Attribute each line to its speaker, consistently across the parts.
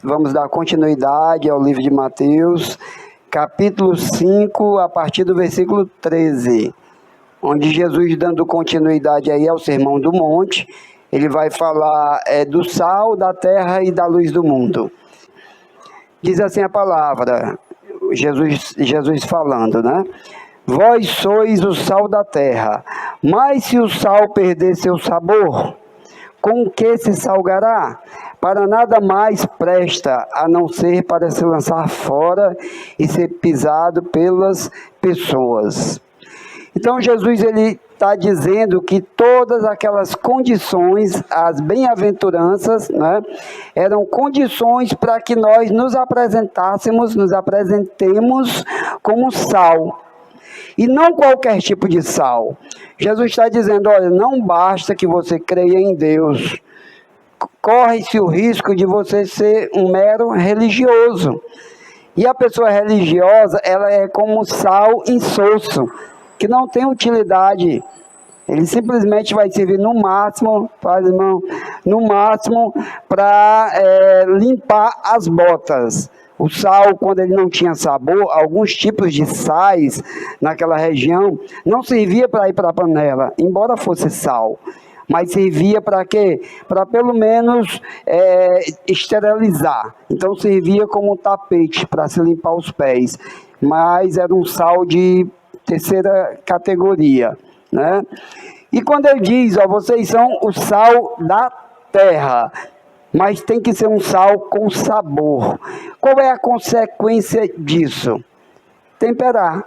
Speaker 1: vamos dar continuidade ao livro de Mateus, capítulo 5, a partir do versículo 13, onde Jesus, dando continuidade aí ao Sermão do Monte, ele vai falar do sal, da terra e da luz do mundo. Diz assim a palavra, Jesus falando, né? Vós sois o sal da terra, mas se o sal perder seu sabor, com que se salgará? Para nada mais presta, a não ser para se lançar fora e ser pisado pelas pessoas. Então Jesus ele está dizendo que todas aquelas condições, as bem-aventuranças, né, eram condições para que nós nos apresentemos como sal. E não qualquer tipo de sal. Jesus está dizendo, olha, não basta que você creia em Deus. Corre-se o risco de você ser um mero religioso. E a pessoa religiosa, ela é como sal insosso, que não tem utilidade. Ele simplesmente vai servir no máximo, para limpar as botas. O sal, quando ele não tinha sabor, alguns tipos de sais naquela região, não servia para ir para a panela, embora fosse sal. Mas servia para quê? Para pelo menos esterilizar. Então servia como tapete para se limpar os pés. Mas era um sal de terceira categoria, né? E quando ele diz, ó, vocês são o sal da terra, mas tem que ser um sal com sabor. Qual é a consequência disso? Temperar.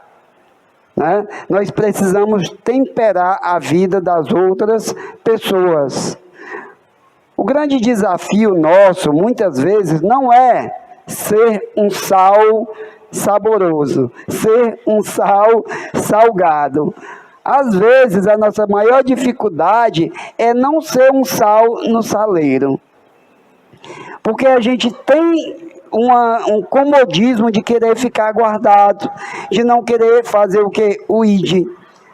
Speaker 1: Né? Nós precisamos temperar a vida das outras pessoas. O grande desafio nosso, muitas vezes, não é ser um sal saboroso, ser um sal salgado. Às vezes, a nossa maior dificuldade é não ser um sal no saleiro. Porque a gente tem um comodismo de querer ficar guardado, de não querer fazer o que? O id.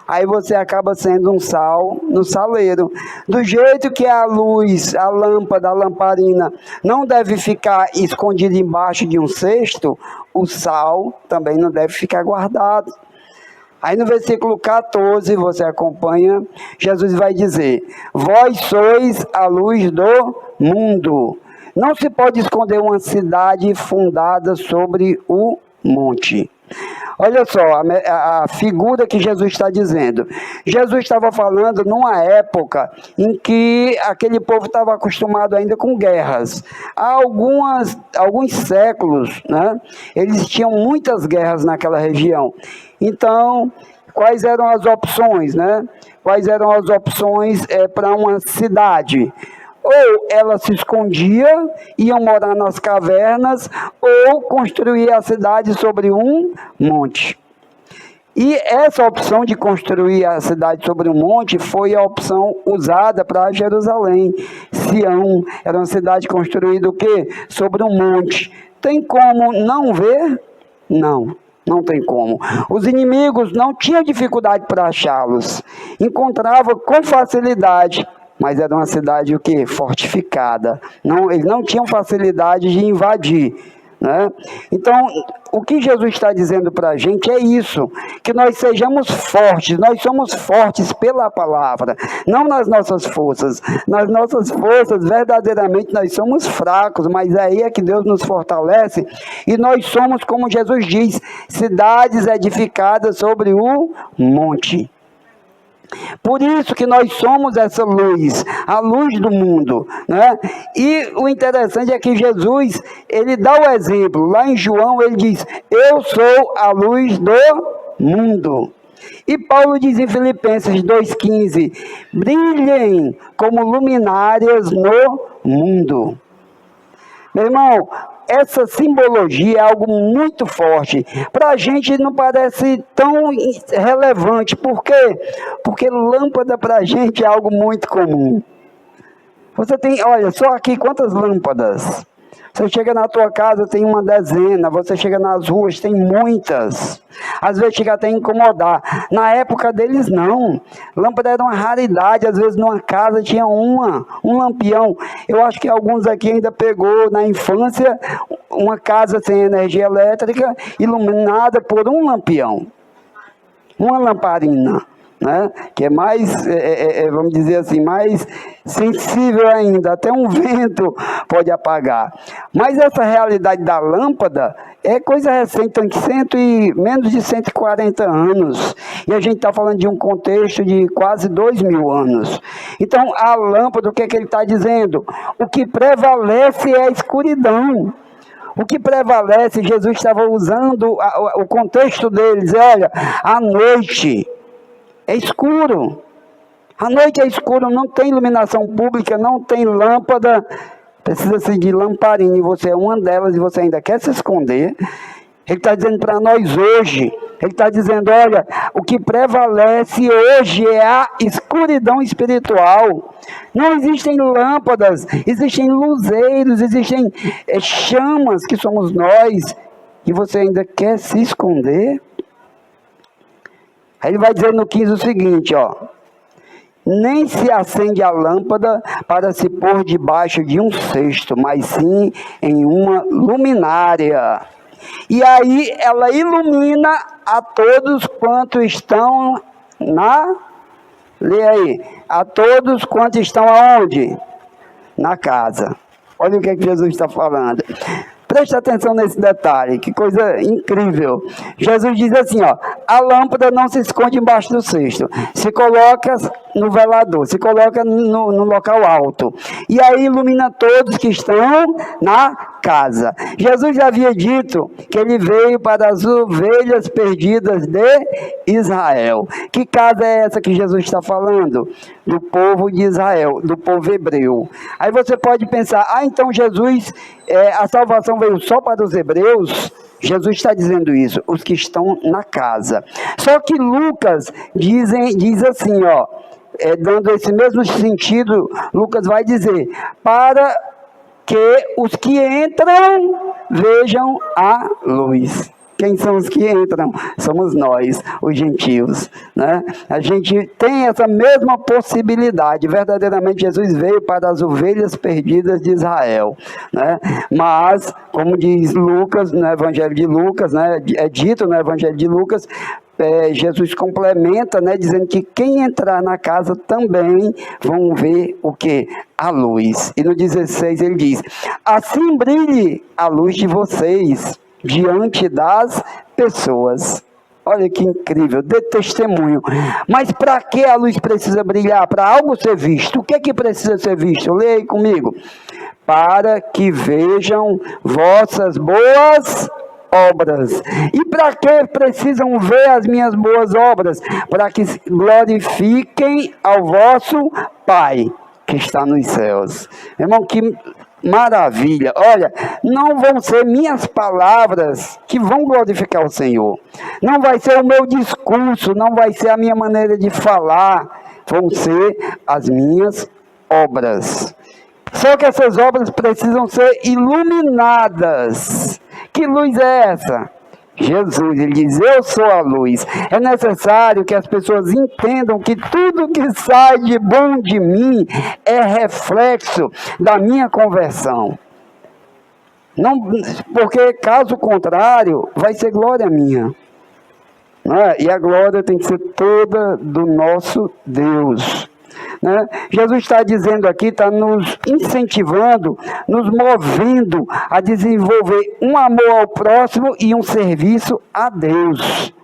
Speaker 1: Aí você acaba sendo um sal no saleiro. Do jeito que a luz, a lâmpada, a lamparina não deve ficar escondida embaixo de um cesto, o sal também não deve ficar guardado. Aí no versículo 14, você acompanha, Jesus vai dizer, vós sois a luz do mundo. Não se pode esconder uma cidade fundada sobre o monte. Olha só a figura que Jesus está dizendo. Jesus estava falando numa época em que aquele povo estava acostumado ainda com guerras. Há alguns séculos, né, eles tinham muitas guerras naquela região. Então, quais eram as opções, né? Quais eram as opções para uma cidade? Ou ela se escondia, iam morar nas cavernas, ou construir a cidade sobre um monte. E essa opção de construir a cidade sobre um monte foi a opção usada para Jerusalém. Sião era uma cidade construída o quê? Sobre um monte. Tem como não ver? Não. Não tem como. Os inimigos não tinham dificuldade para achá-los. Encontravam com facilidade. Mas era uma cidade o quê? Fortificada. Eles não tinham facilidade de invadir. Né? Então, o que Jesus está dizendo para a gente é isso, que nós sejamos fortes, nós somos fortes pela palavra, não nas nossas forças. Nas nossas forças, verdadeiramente, nós somos fracos, mas aí é que Deus nos fortalece, e nós somos, como Jesus diz, cidades edificadas sobre o monte. Por isso que nós somos essa luz, a luz do mundo, né? E o interessante é que Jesus, ele dá o exemplo, lá em João ele diz, eu sou a luz do mundo. E Paulo diz em Filipenses 2,15, brilhem como luminárias no mundo. Meu irmão, essa simbologia é algo muito forte. Para a gente não parece tão relevante. Por quê? Porque lâmpada para a gente é algo muito comum. Você tem, olha, só aqui quantas lâmpadas? Você chega na tua casa, tem uma dezena. Você chega nas ruas, tem muitas. Às vezes chega até a incomodar. Na época deles, não. Lâmpada era uma raridade. Às vezes numa casa tinha um lampião. Eu acho que alguns aqui ainda pegou na infância uma casa sem energia elétrica, iluminada por um lampião. Uma lamparina. Né? Que é mais, vamos dizer assim, mais sensível ainda, até um vento pode apagar. Mas essa realidade da lâmpada é coisa recente, tem menos de 140 anos, e a gente está falando de um contexto de quase 2000 anos. Então, a lâmpada, o que é que ele está dizendo? O que prevalece é a escuridão. O que prevalece, Jesus estava usando o contexto deles, olha, à noite é escuro. À noite é escuro, não tem iluminação pública, não tem lâmpada. Precisa-se de lamparina e você é uma delas e você ainda quer se esconder. Ele está dizendo para nós hoje, ele está dizendo, olha, o que prevalece hoje é a escuridão espiritual. Não existem lâmpadas, existem luzeiros, existem chamas que somos nós. E você ainda quer se esconder? Aí ele vai dizer no 15 o seguinte, ó. Nem se acende a lâmpada para se pôr debaixo de um cesto, mas sim em uma luminária. E aí ela ilumina a todos quantos estão lê aí. A todos quantos estão aonde? Na casa. Olha o que é que Jesus está falando. Preste atenção nesse detalhe, que coisa incrível. Jesus diz assim, ó, a lâmpada não se esconde embaixo do cesto, se coloca no velador, se coloca no local alto, e aí ilumina todos que estão na casa. Jesus já havia dito que ele veio para as ovelhas perdidas de Israel. Que casa é essa que Jesus está falando? Do povo de Israel, do povo hebreu. Aí você pode pensar, então Jesus, a salvação veio só para os hebreus? Jesus está dizendo isso, os que estão na casa. Só que Lucas diz assim, ó, dando esse mesmo sentido, Lucas vai dizer, para que os que entram vejam a luz. Quem são os que entram? Somos nós, os gentios, né? A gente tem essa mesma possibilidade. Verdadeiramente, Jesus veio para as ovelhas perdidas de Israel, né? Mas, como diz Lucas, no Evangelho de Lucas, né? É dito no Evangelho de Lucas, Jesus complementa, né, dizendo que quem entrar na casa também vão ver o quê? A luz. E no 16 ele diz, assim brilhe a luz de vocês diante das pessoas. Olha que incrível, dê testemunho. Mas para que a luz precisa brilhar? Para algo ser visto. O que é que precisa ser visto? Leia aí comigo. Para que vejam vossas boas obras. E para que precisam ver as minhas boas obras? Para que glorifiquem ao vosso Pai que está nos céus. Irmão, que maravilha. Olha, não vão ser minhas palavras que vão glorificar o Senhor. Não vai ser o meu discurso, não vai ser a minha maneira de falar. Vão ser as minhas obras. Só que essas obras precisam ser iluminadas. Que luz é essa? Jesus, ele diz, eu sou a luz. É necessário que as pessoas entendam que tudo que sai de bom de mim é reflexo da minha conversão. Não, porque caso contrário, vai ser glória minha. Não é? E a glória tem que ser toda do nosso Deus. Né? Jesus está dizendo aqui, está nos incentivando, nos movendo a desenvolver um amor ao próximo e um serviço a Deus.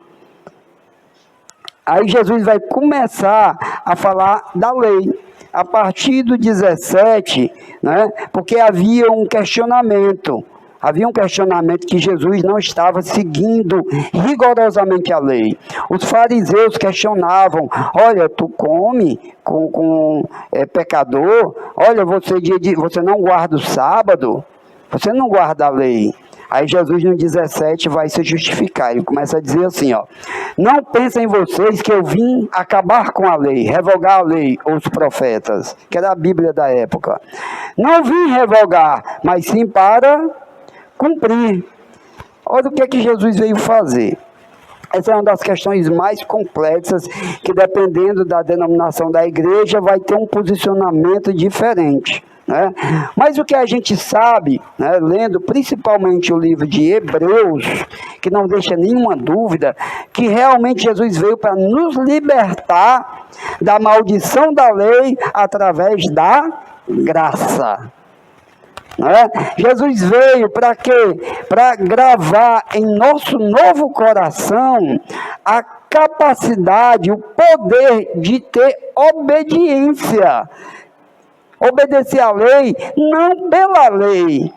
Speaker 1: Aí Jesus vai começar a falar da lei, a partir do 17, né? Porque havia um questionamento. Havia um questionamento que Jesus não estava seguindo rigorosamente a lei. Os fariseus questionavam, olha, tu come com pecador, olha, você não guarda o sábado, você não guarda a lei. Aí Jesus no 17 vai se justificar, ele começa a dizer assim, ó: não pensem vocês que eu vim acabar com a lei, revogar a lei ou os profetas, que era a Bíblia da época. Não vim revogar, mas sim para cumprir. Olha o que é que Jesus veio fazer. Essa é uma das questões mais complexas, que dependendo da denominação da igreja, vai ter um posicionamento diferente, né? Mas o que a gente sabe, né, lendo principalmente o livro de Hebreus, que não deixa nenhuma dúvida, que realmente Jesus veio para nos libertar da maldição da lei através da graça. Né? Jesus veio para quê? Para gravar em nosso novo coração a capacidade, o poder de ter obediência. Obedecer à lei, não pela lei.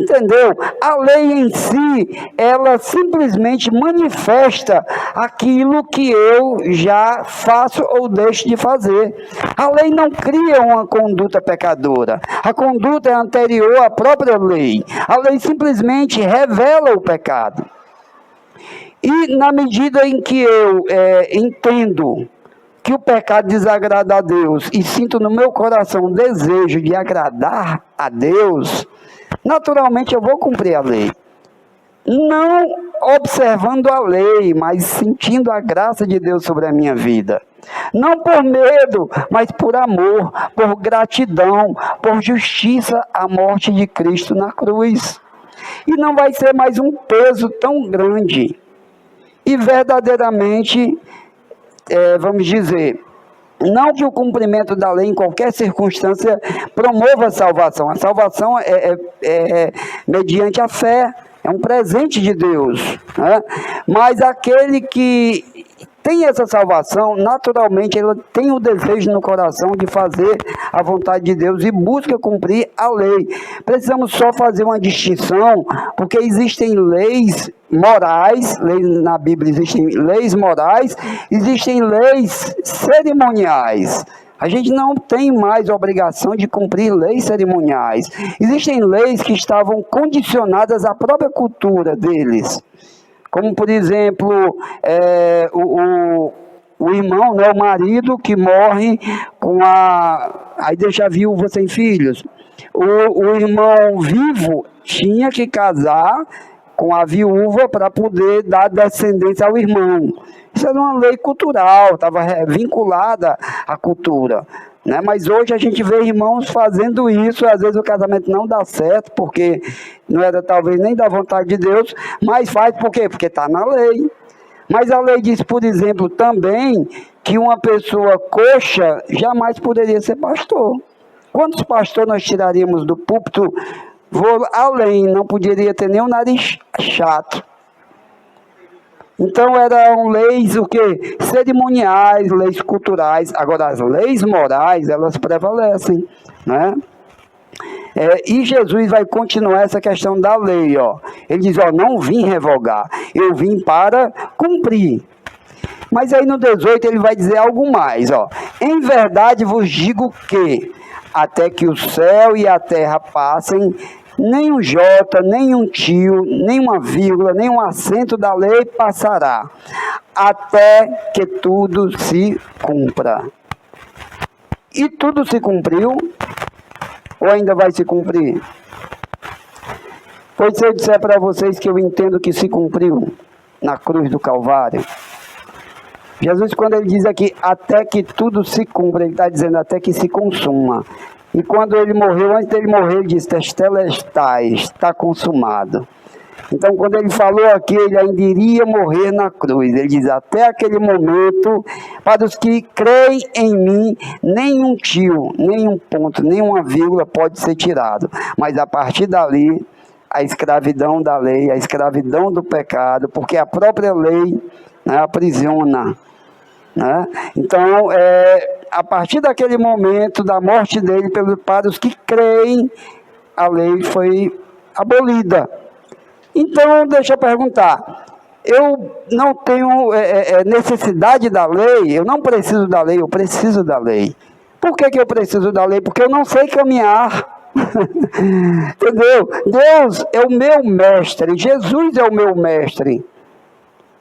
Speaker 1: Entendeu? A lei em si, ela simplesmente manifesta aquilo que eu já faço ou deixo de fazer. A lei não cria uma conduta pecadora. A conduta é anterior à própria lei. A lei simplesmente revela o pecado. E na medida em que eu entendo que o pecado desagrada a Deus e sinto no meu coração o desejo de agradar a Deus, naturalmente eu vou cumprir a lei. Não observando a lei, mas sentindo a graça de Deus sobre a minha vida. Não por medo, mas por amor, por gratidão, por justiça à morte de Cristo na cruz. E não vai ser mais um peso tão grande. E verdadeiramente, vamos dizer, não que o cumprimento da lei em qualquer circunstância promova a salvação. A salvação é mediante a fé, é um presente de Deus, né? Mas aquele que tem essa salvação, naturalmente ele tem o desejo no coração de fazer a vontade de Deus e busca cumprir a lei. Precisamos só fazer uma distinção, porque existem leis morais, na Bíblia existem leis morais, existem leis cerimoniais. A gente não tem mais obrigação de cumprir leis cerimoniais. Existem leis que estavam condicionadas à própria cultura deles. Como, por exemplo, o irmão, né, o marido que morre aí deixa a viúva sem filhos. O irmão vivo tinha que casar com a viúva para poder dar descendência ao irmão. Isso era uma lei cultural, estava vinculada à cultura. Né? Mas hoje a gente vê irmãos fazendo isso, às vezes o casamento não dá certo, porque não era talvez nem da vontade de Deus, mas faz por quê? Porque está na lei. Mas a lei diz, por exemplo, também que uma pessoa coxa jamais poderia ser pastor. Quantos pastores nós tiraríamos do púlpito? Vou além, não poderia ter nem um nariz chato. Então eram leis o quê? Cerimoniais, leis culturais. Agora as leis morais, elas prevalecem, né? E Jesus vai continuar essa questão da lei, ó. Ele diz, ó, não vim revogar, eu vim para cumprir. Mas aí no 18 ele vai dizer algo mais, ó. Em verdade vos digo que, até que o céu e a terra passem, nem um jota, nem um tio, nem uma vírgula, nem um acento da lei passará, até que tudo se cumpra. E tudo se cumpriu? Ou ainda vai se cumprir? Pois se eu disser para vocês que eu entendo que se cumpriu na cruz do Calvário, Jesus, quando ele diz aqui, até que tudo se cumpra, ele está dizendo até que se consuma. E quando ele morreu, antes dele morrer, ele disse, testelestai, está consumado. Então, quando ele falou aqui, ele ainda iria morrer na cruz. Ele diz, até aquele momento, para os que creem em mim, nenhum tio, nenhum ponto, nenhuma vírgula pode ser tirado. Mas a partir dali, a escravidão da lei, a escravidão do pecado, porque a própria lei, né, aprisiona. Né? Então, a partir daquele momento da morte dele, para os que creem, a lei foi abolida. Então, deixa eu perguntar, eu não tenho necessidade da lei, eu não preciso da lei, eu preciso da lei. Por que eu preciso da lei? Porque eu não sei caminhar. Entendeu? Deus é o meu mestre, Jesus é o meu mestre,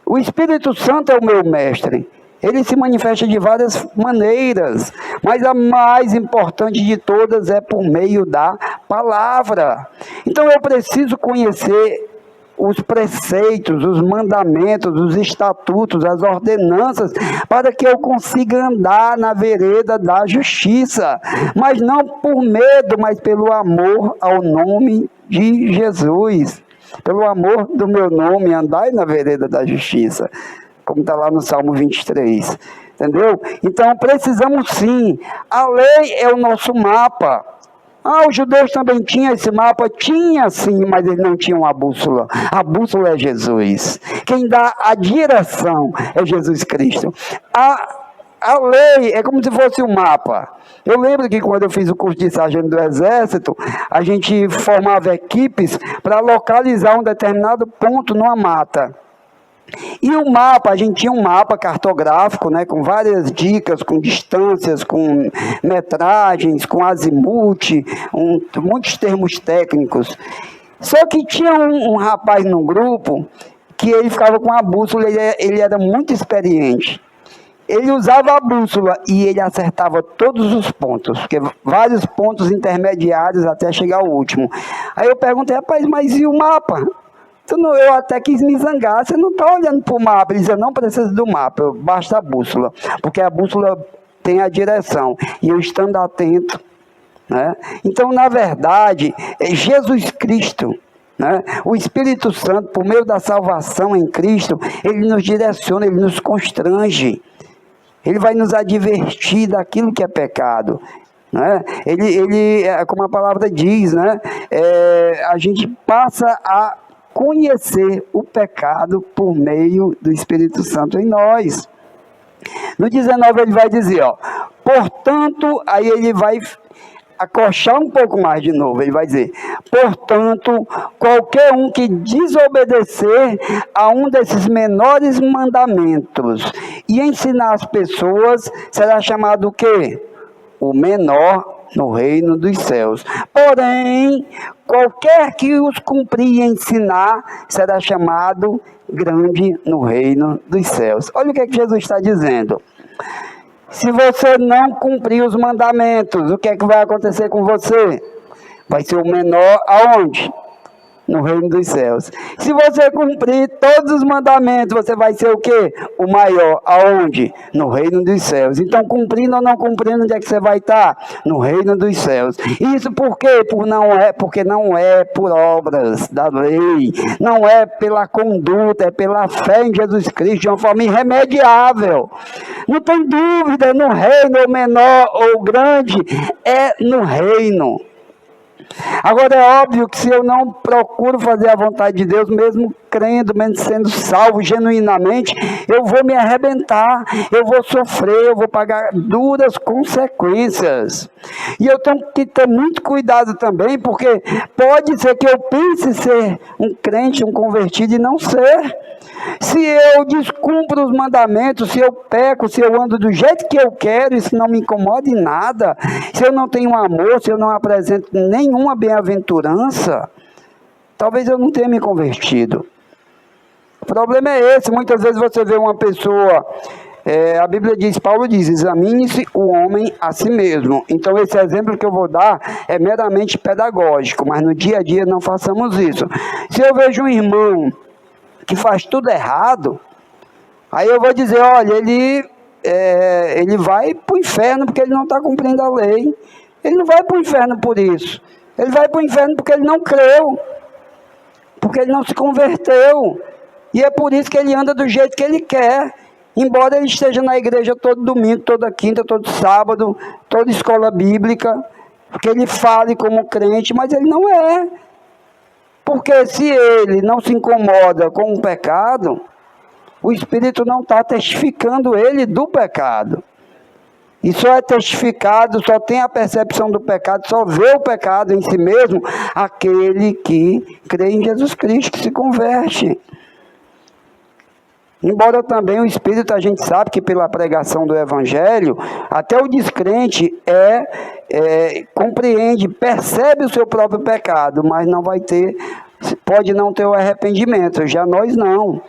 Speaker 1: o Espírito Santo é o meu mestre. Ele se manifesta de várias maneiras, mas a mais importante de todas é por meio da palavra. Então eu preciso conhecer os preceitos, os mandamentos, os estatutos, as ordenanças, para que eu consiga andar na vereda da justiça, mas não por medo, mas pelo amor ao nome de Jesus. Pelo amor do meu nome, andai na vereda da justiça, como está lá no Salmo 23, entendeu? Então precisamos sim, a lei é o nosso mapa. Os judeus também tinham esse mapa? Tinha sim, mas eles não tinham a bússola é Jesus, quem dá a direção é Jesus Cristo. A lei é como se fosse um mapa. Eu lembro que quando eu fiz o curso de sargento do Exército, a gente formava equipes para localizar um determinado ponto numa mata. E o mapa, a gente tinha um mapa cartográfico, né, com várias dicas, com distâncias, com metragens, com azimuth, muitos termos técnicos. Só que tinha um rapaz no grupo que ele ficava com a bússola, ele era muito experiente. Ele usava a bússola e ele acertava todos os pontos, porque vários pontos intermediários até chegar ao último. Aí eu perguntei, rapaz, mas e o mapa? Então, eu até quis me zangar, você não está olhando para o mapa. Ele dizia, não precisa do mapa, basta a bússola, porque a bússola tem a direção, e eu estando atento, né? Então, na verdade, é Jesus Cristo, né? O Espírito Santo, por meio da salvação em Cristo, ele nos direciona, ele nos constrange. Ele vai nos advertir daquilo que é pecado, né? Ele como a palavra diz, né? A gente passa a conhecer o pecado por meio do Espírito Santo em nós. No 19 ele vai dizer, portanto, aí ele vai acolchar um pouco mais de novo, ele vai dizer, portanto, qualquer um que desobedecer a um desses menores mandamentos e ensinar as pessoas, será chamado o quê? O menor no reino dos céus. Porém, qualquer que os cumprir e ensinar, será chamado grande no reino dos céus. Olha o que Jesus está dizendo. Se você não cumprir os mandamentos, o que é que vai acontecer com você? Vai ser o menor aonde? No reino dos céus. Se você cumprir todos os mandamentos, você vai ser o quê? O maior. Aonde? No reino dos céus. Então, cumprindo ou não cumprindo, onde é que você vai estar? No reino dos céus. Isso por quê? Porque não é por obras da lei, não é pela conduta, é pela fé em Jesus Cristo, de uma forma irremediável. Não tem dúvida, no reino, ou menor ou grande, é no reino. Agora é óbvio que se eu não procuro fazer a vontade de Deus, mesmo crendo, mesmo sendo salvo genuinamente, eu vou me arrebentar, eu vou sofrer, eu vou pagar duras consequências. E eu tenho que ter muito cuidado também, porque pode ser que eu pense ser um crente, um convertido e não ser. Se eu descumpro os mandamentos, se eu peco, se eu ando do jeito que eu quero, isso não me incomoda em nada, se eu não tenho amor, se eu não apresento nenhuma bem-aventurança, talvez eu não tenha me convertido. O problema é esse, muitas vezes você vê uma pessoa, a Bíblia diz, Paulo diz, examine-se o homem a si mesmo. Então esse exemplo que eu vou dar é meramente pedagógico, mas no dia a dia não façamos isso. Se eu vejo um irmão que faz tudo errado, aí eu vou dizer, olha, ele vai para o inferno porque ele não está cumprindo a lei. Ele não vai para o inferno por isso. Ele vai para o inferno porque ele não creu, porque ele não se converteu. E é por isso que ele anda do jeito que ele quer. Embora ele esteja na igreja todo domingo, toda quinta, todo sábado, toda escola bíblica, porque ele fale como crente, mas ele não é. Porque se ele não se incomoda com o pecado, o Espírito não está testificando ele do pecado. E só é testificado, só tem a percepção do pecado, só vê o pecado em si mesmo, aquele que crê em Jesus Cristo, que se converte. Embora também o Espírito, a gente sabe que pela pregação do Evangelho, até o descrente compreende, percebe o seu próprio pecado, mas não vai ter, pode não ter o arrependimento, já nós não.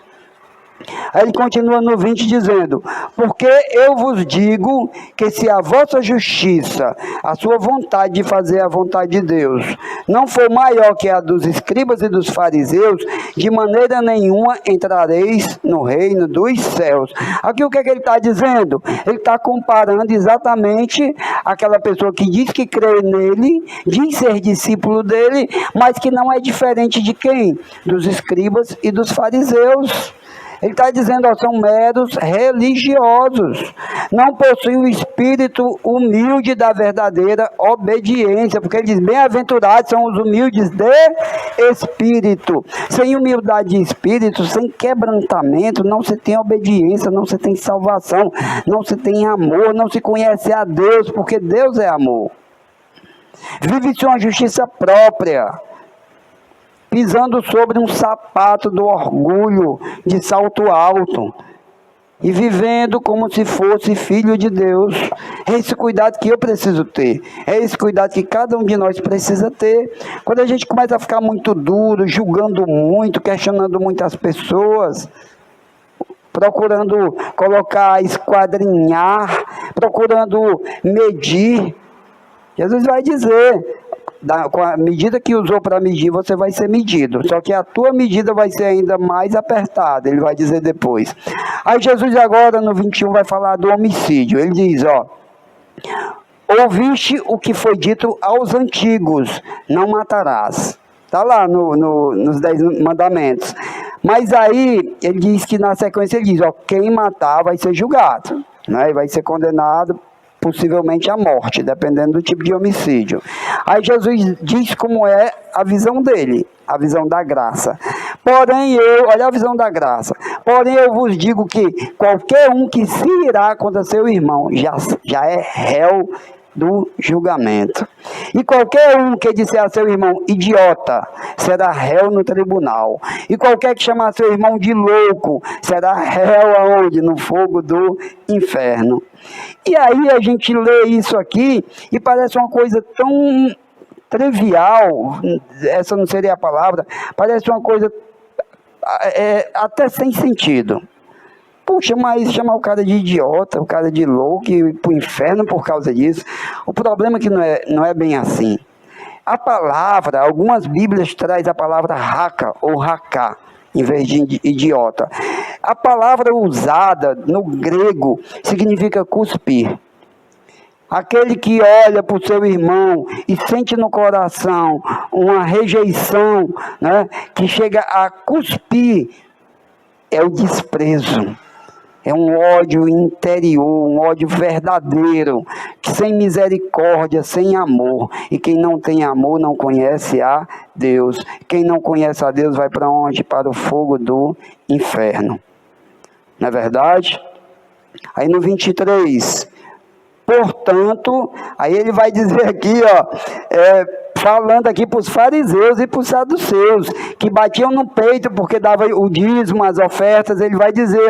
Speaker 1: Aí ele continua no 20 dizendo: porque eu vos digo que se a vossa justiça, a sua vontade de fazer a vontade de Deus, não for maior que a dos escribas e dos fariseus, de maneira nenhuma entrareis no reino dos céus. Aqui o que é que ele está dizendo? Ele está comparando exatamente aquela pessoa que diz que crê nele, diz ser discípulo dele, mas que não é diferente de quem? Dos escribas e dos fariseus. Ele está dizendo, são meros religiosos, não possuem o espírito humilde da verdadeira obediência, porque ele diz, bem-aventurados são os humildes de espírito. Sem humildade de espírito, sem quebrantamento, não se tem obediência, não se tem salvação, não se tem amor, não se conhece a Deus, porque Deus é amor. Vive-se uma justiça própria, pisando sobre um sapato do orgulho de salto alto e vivendo como se fosse filho de Deus. É esse cuidado que eu preciso ter, é esse cuidado que cada um de nós precisa ter. Quando a gente começa a ficar muito duro, julgando muito, questionando muitas pessoas, procurando colocar, esquadrinhar, procurando medir, Jesus vai dizer, com a medida que usou para medir, você vai ser medido. Só que a tua medida vai ser ainda mais apertada. Ele vai dizer depois. Aí Jesus agora no 21 vai falar do homicídio. Ele diz, ouviste o que foi dito aos antigos, não matarás. Está lá nos 10 mandamentos. Mas aí ele diz que na sequência ele diz, quem matar vai ser julgado, né? Vai ser condenado possivelmente a morte, dependendo do tipo de homicídio. Aí Jesus diz como é a visão dele, a visão da graça. Porém olha a visão da graça, porém eu vos digo que qualquer um que se irá contra seu irmão, já é réu do julgamento. E qualquer um que disser a seu irmão idiota, será réu no tribunal. E qualquer que chamar seu irmão de louco, será réu aonde? No fogo do inferno. E aí a gente lê isso aqui e parece uma coisa tão trivial, essa não seria a palavra, parece uma coisa até sem sentido. Puxa, mas chamar o cara de idiota, o cara de louco, e ir para o inferno por causa disso. O problema é que não é bem assim. A palavra, algumas bíblias traz a palavra raca ou racá, em vez de idiota. A palavra usada no grego significa cuspir. Aquele que olha para o seu irmão e sente no coração uma rejeição, né, que chega a cuspir, é o desprezo. É um ódio interior, um ódio verdadeiro, que sem misericórdia, sem amor. E quem não tem amor não conhece a Deus. Quem não conhece a Deus vai para onde? Para o fogo do inferno. Não é verdade? Aí no 23, portanto, aí ele vai dizer aqui, falando aqui para os fariseus e para os saduceus, que batiam no peito porque dava o dízimo, as ofertas. Ele vai dizer,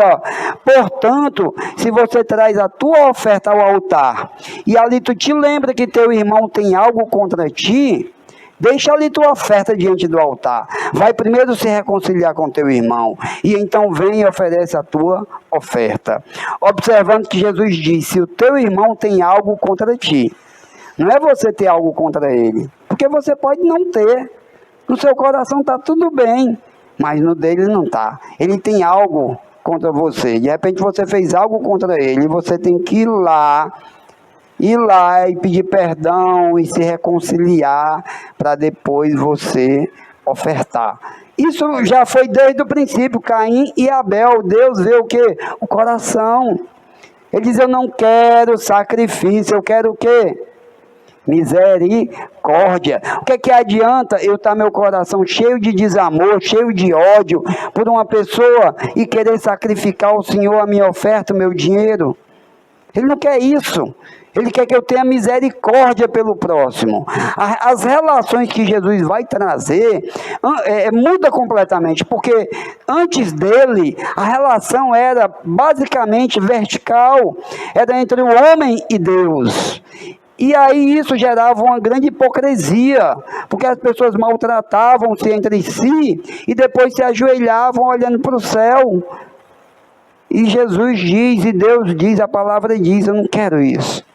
Speaker 1: portanto, se você traz a tua oferta ao altar, e ali tu te lembra que teu irmão tem algo contra ti, deixa ali tua oferta diante do altar. Vai primeiro se reconciliar com teu irmão, e então vem e oferece a tua oferta. Observando que Jesus disse, se o teu irmão tem algo contra ti, não é você ter algo contra ele, porque você pode não ter. No seu coração está tudo bem, mas no dele não está. Ele tem algo contra você. De repente você fez algo contra ele, e você tem que ir lá e pedir perdão e se reconciliar para depois você ofertar. Isso já foi desde o princípio, Caim e Abel. Deus vê o quê? O coração. Ele diz, eu não quero sacrifício, eu quero o quê? Misericórdia. O que adianta eu estar meu coração cheio de desamor, cheio de ódio por uma pessoa e querer sacrificar ao Senhor a minha oferta, o meu dinheiro? Ele não quer isso. Ele quer que eu tenha misericórdia pelo próximo. As relações que Jesus vai trazer muda completamente, porque antes dele, a relação era basicamente vertical, era entre o homem e Deus. E aí isso gerava uma grande hipocrisia, porque as pessoas maltratavam-se entre si e depois se ajoelhavam olhando para o céu. E Jesus diz, e Deus diz, a palavra diz, eu não quero isso.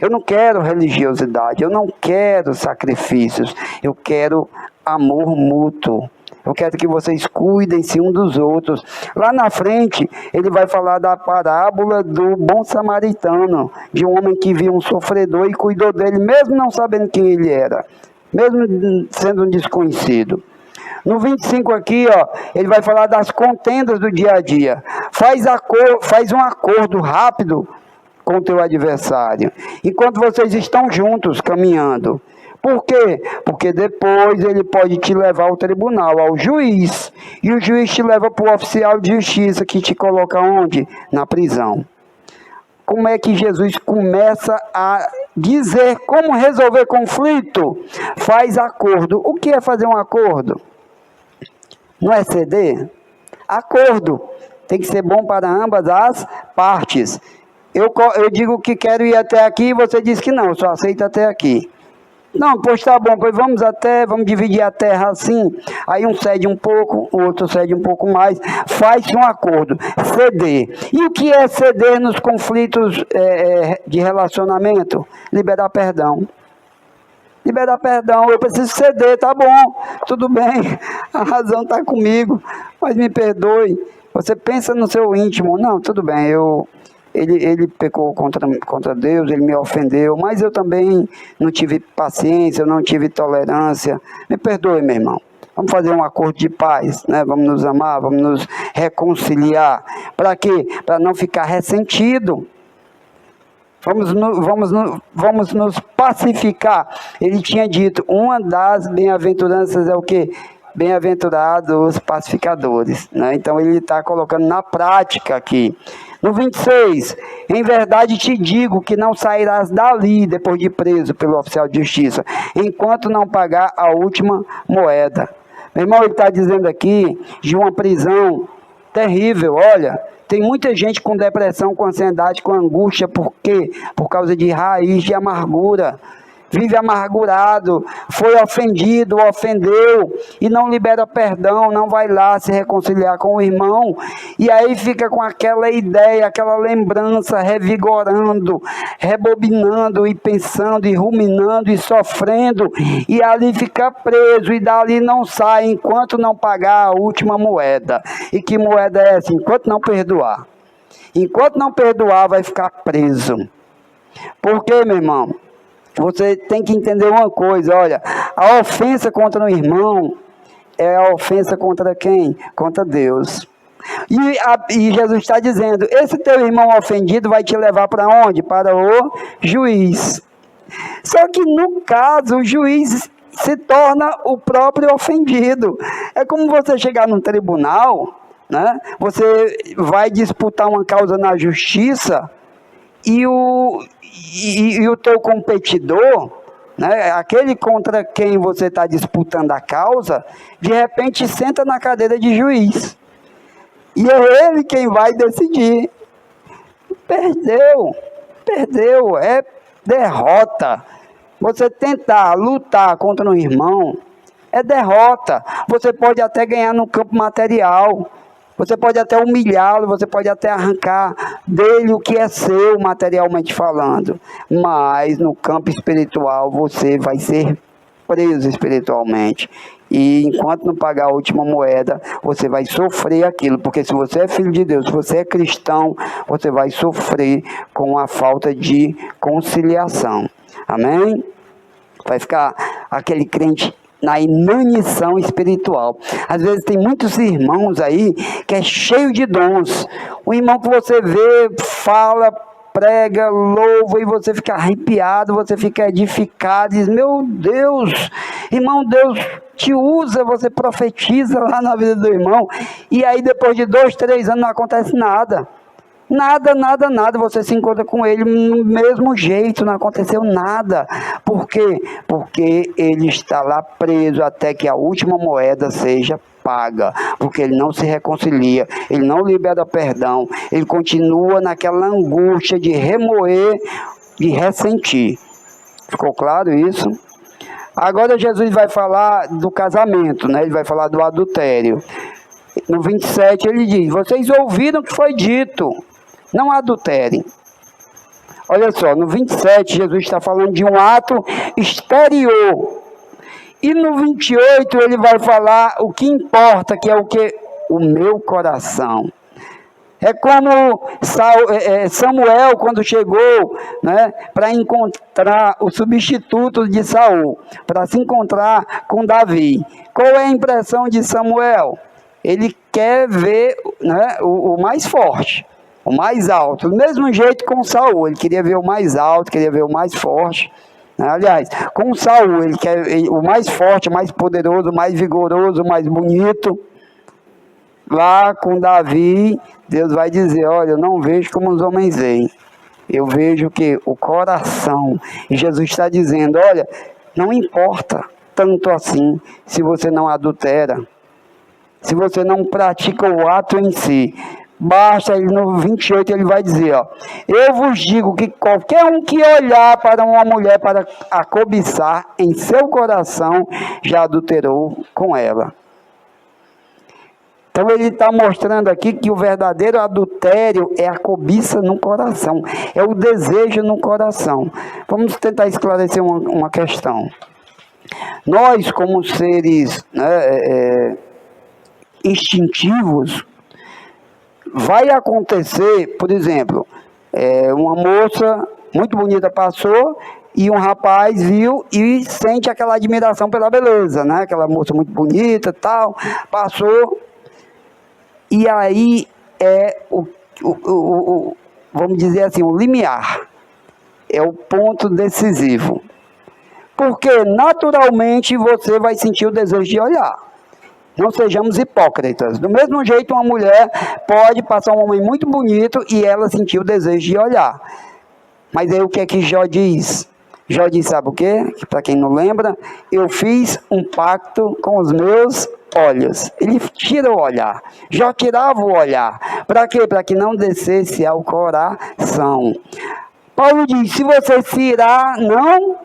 Speaker 1: Eu não quero religiosidade, eu não quero sacrifícios, eu quero amor mútuo. Eu quero que vocês cuidem-se um dos outros. Lá na frente, ele vai falar da parábola do bom samaritano, de um homem que viu um sofredor e cuidou dele, mesmo não sabendo quem ele era, mesmo sendo um desconhecido. No 25 aqui, ele vai falar das contendas do dia a dia. Faz um acordo rápido com o teu adversário, enquanto vocês estão juntos caminhando. Por quê? Porque depois ele pode te levar ao tribunal, ao juiz, e o juiz te leva para o oficial de justiça, que te coloca onde? Na prisão. Como é que Jesus começa a dizer como resolver conflito? Faz acordo. O que é fazer um acordo? Não é ceder? Acordo tem que ser bom para ambas as partes. Eu digo que quero ir até aqui e você diz que não, eu só aceito até aqui. Não, pois tá bom, pois vamos dividir a terra assim. Aí um cede um pouco, o outro cede um pouco mais. Faz-se um acordo, ceder. E o que é ceder nos conflitos de relacionamento? Liberar perdão. Liberar perdão, eu preciso ceder, tá bom, tudo bem, a razão está comigo, mas me perdoe. Você pensa no seu íntimo, não, tudo bem, ele pecou contra Deus, ele me ofendeu, mas eu também não tive paciência, eu não tive tolerância. Me perdoe, meu irmão. Vamos fazer um acordo de paz, né? Vamos nos amar, vamos nos reconciliar. Para quê? Para não ficar ressentido. Vamos nos pacificar. Ele tinha dito, uma das bem-aventuranças é o quê? Bem-aventurados os pacificadores, né? Então ele está colocando na prática aqui. No 26, em verdade te digo que não sairás dali depois de preso pelo oficial de justiça, enquanto não pagar a última moeda. Meu irmão, ele está dizendo aqui de uma prisão terrível. Olha, tem muita gente com depressão, com ansiedade, com angústia, por quê? Por causa de raiz de amargura. Vive amargurado, foi ofendido, ofendeu e não libera perdão, não vai lá se reconciliar com o irmão, e aí fica com aquela ideia, aquela lembrança revigorando, rebobinando e pensando e ruminando e sofrendo, e ali fica preso e dali não sai enquanto não pagar a última moeda. E que moeda é essa? Enquanto não perdoar. Enquanto não perdoar, vai ficar preso. Por quê, meu irmão? Você tem que entender uma coisa, olha, a ofensa contra o irmão é a ofensa contra quem? Contra Deus. E Jesus está dizendo, esse teu irmão ofendido vai te levar para onde? Para o juiz. Só que no caso, o juiz se torna o próprio ofendido. É como você chegar num tribunal, né? Você vai disputar uma causa na justiça, e o teu competidor, né, aquele contra quem você está disputando a causa, de repente senta na cadeira de juiz. E é ele quem vai decidir. Perdeu, é derrota. Você tentar lutar contra um irmão é derrota. Você pode até ganhar no campo material. Você pode até humilhá-lo, você pode até arrancar dele o que é seu, materialmente falando. Mas no campo espiritual você vai ser preso espiritualmente. E enquanto não pagar a última moeda, você vai sofrer aquilo. Porque se você é filho de Deus, se você é cristão, você vai sofrer com a falta de conciliação. Amém? Vai ficar aquele crente na inanição espiritual. Às vezes tem muitos irmãos aí que é cheio de dons. O irmão que você vê, fala, prega, louva, e você fica arrepiado, você fica edificado, diz, meu Deus, irmão, Deus te usa, você profetiza lá na vida do irmão, e aí depois de 2, 3 anos não acontece nada. Nada, nada, nada, você se encontra com ele no mesmo jeito, não aconteceu nada. Por quê? Porque ele está lá preso até que a última moeda seja paga, porque ele não se reconcilia, ele não libera perdão, ele continua naquela angústia de remoer, de ressentir. Ficou claro isso? Agora Jesus vai falar do casamento, né? Ele vai falar do adultério. No 27 ele diz: vocês ouviram o que foi dito, não adulterem. Olha só, no 27 Jesus está falando de um ato exterior. E no 28 ele vai falar o que importa, que é o que? O meu coração. É como Samuel, quando chegou, né, para encontrar o substituto de Saul, para se encontrar com Davi. Qual é a impressão de Samuel? Ele quer ver, né, o mais forte, o mais alto. Do mesmo jeito com Saul, ele queria ver o mais alto, queria ver o mais forte. Aliás, com Saul, ele quer o mais forte, o mais poderoso, o mais vigoroso, o mais bonito. Lá com Davi, Deus vai dizer: olha, eu não vejo como os homens veem, eu vejo que o coração. E Jesus está dizendo: olha, não importa tanto assim se você não adultera, se você não pratica o ato em si. Basta, no 28 ele vai dizer: ó, eu vos digo que qualquer um que olhar para uma mulher para a cobiçar em seu coração, já adulterou com ela. Então ele está mostrando aqui que o verdadeiro adultério é a cobiça no coração, é o desejo no coração. Vamos tentar esclarecer uma questão. Nós, como seres, né, instintivos, vai acontecer, por exemplo, uma moça muito bonita passou e um rapaz viu e sente aquela admiração pela beleza, né? Aquela moça muito bonita, tal, passou. E aí vamos dizer assim, o limiar, é o ponto decisivo. Porque naturalmente você vai sentir o desejo de olhar. Não sejamos hipócritas. Do mesmo jeito, uma mulher pode passar um homem muito bonito e ela sentir o desejo de olhar. Mas aí o que é que Jó diz? Jó diz, sabe o quê? Para quem não lembra, eu fiz um pacto com os meus olhos. Ele tira o olhar. Jó tirava o olhar. Para quê? Para que não descesse ao coração. Paulo diz: se você se irar, não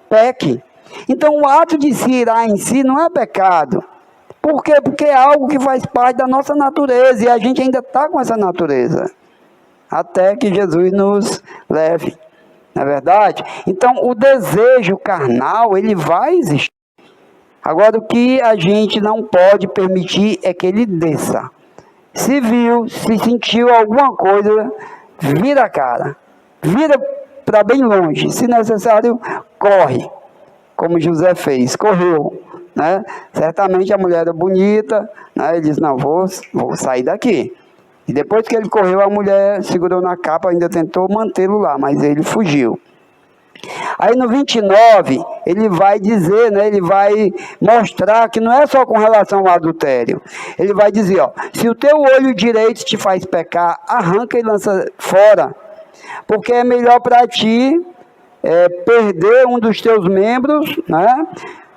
Speaker 1: peque. Então o ato de se irar em si não é pecado. Por quê? Porque é algo que faz parte da nossa natureza e a gente ainda está com essa natureza. Até que Jesus nos leve. Não é verdade? Então o desejo carnal, ele vai existir. Agora, o que a gente não pode permitir é que ele desça. Se viu, se sentiu alguma coisa, vira a cara. Vira para bem longe. Se necessário, corre. Como José fez, correu. Né? Certamente a mulher era bonita. Né? Ele disse: não, vou sair daqui. E depois que ele correu, a mulher segurou na capa, ainda tentou mantê-lo lá, mas ele fugiu. Aí no 29, ele vai dizer, né, ele vai mostrar que não é só com relação ao adultério. Ele vai dizer, ó, se o teu olho direito te faz pecar, arranca e lança fora. Porque é melhor para ti perder um dos teus membros, né,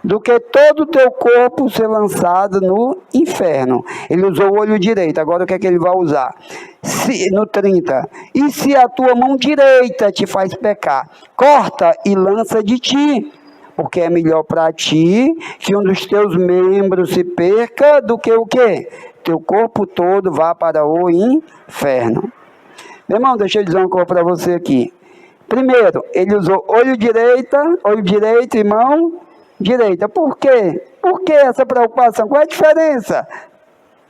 Speaker 1: do que todo o teu corpo ser lançado no inferno. Ele usou o olho direito, agora o que é que ele vai usar? No 30, e se a tua mão direita te faz pecar, corta e lança de ti, porque é melhor para ti que um dos teus membros se perca do que o quê? Teu corpo todo vá para o inferno. Meu irmão, deixa eu dizer uma coisa para você aqui. Primeiro, ele usou olho direito e mão direita. Por quê? Por que essa preocupação? Qual é a diferença?